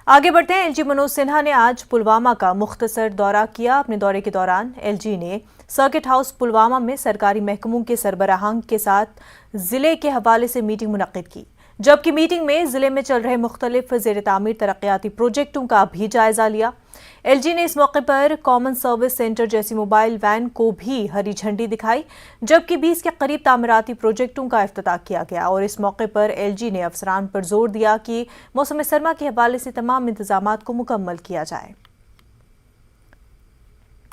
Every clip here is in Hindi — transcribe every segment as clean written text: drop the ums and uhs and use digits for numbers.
आगे बढ़ते हैं। एलजी मनोज सिन्हा ने आज पुलवामा का मुख्तसर दौरा किया। अपने दौरे के दौरान एलजी ने सर्किट हाउस पुलवामा में सरकारी महकमों के सरबराहां के साथ जिले के हवाले से मीटिंग मुनक्किद की, जबकि मीटिंग में जिले में चल रहे मुख्तलिफ ज़ेर तामीर तरक्याती प्रोजेक्टों का भी जायजा लिया। एलजी ने इस मौके पर कॉमन सर्विस सेंटर जैसी मोबाइल वैन को भी हरी झंडी दिखाई, जबकि 20 के करीब तामीराती प्रोजेक्टों का इफ्तिताह किया गया। और इस मौके पर एलजी ने अफसरान पर जोर दिया कि मौसम सरमा के हवाले से तमाम इंतजामात को मुकम्मल किया जाए।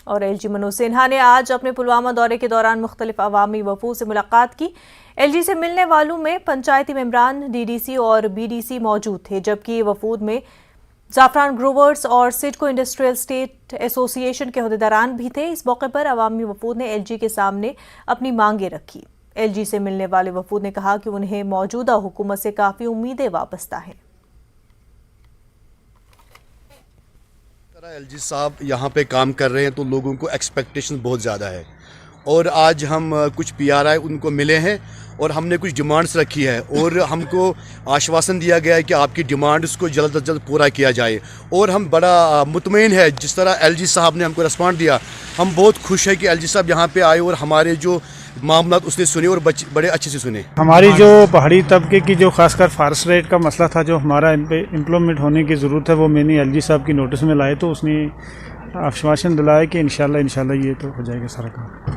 और एलजी मनोज सिन्हा ने आज अपने पुलवामा दौरे के दौरान मुख्तलिफ अवामी वफूद से मुलाकात की। एलजी से मिलने वालों में पंचायती मेंबरान, डीडीसी और बीडीसी मौजूद थे, जबकि वफूद में जाफरान ग्रोवर्स और सिडको इंडस्ट्रियल स्टेट एसोसिएशन के अहदेदारान भी थे। इस मौके पर अवामी वफूद ने एलजी के सामने अपनी मांगें रखी। एलजी से मिलने वाले वफूद ने कहा कि उन्हें मौजूदा हुकूमत से काफ़ी उम्मीदें वाबस्ता हैं। एलजी साहब यहाँ पे काम कर रहे हैं तो लोगों को एक्सपेक्टेशन बहुत ज़्यादा है, और आज हम कुछ पीआरआई उनको मिले हैं और हमने कुछ डिमांड्स रखी है, और हमको आश्वासन दिया गया है कि आपकी डिमांड्स को जल्द अज जल्द पूरा किया जाए। और हम बड़ा मुतमईन है जिस तरह एलजी साहब ने हमको रिस्पॉन्ड दिया। हम बहुत खुश है कि एलजी साहब यहाँ पे आए और हमारे जो मामला उसने सुने और बड़े अच्छे से सुने। हमारी जो पहाड़ी तबके की जो खासकर फॉरेस्ट रेट का मसला था, जो हमारा इन पे इम्प्लीमेंट होने की ज़रूरत है, वो मैंने एलजी साहब की नोटिस में लाए तो उसने आश्वासन दिलाया कि इंशाल्लाह ये तो हो जाएगा सारा काम।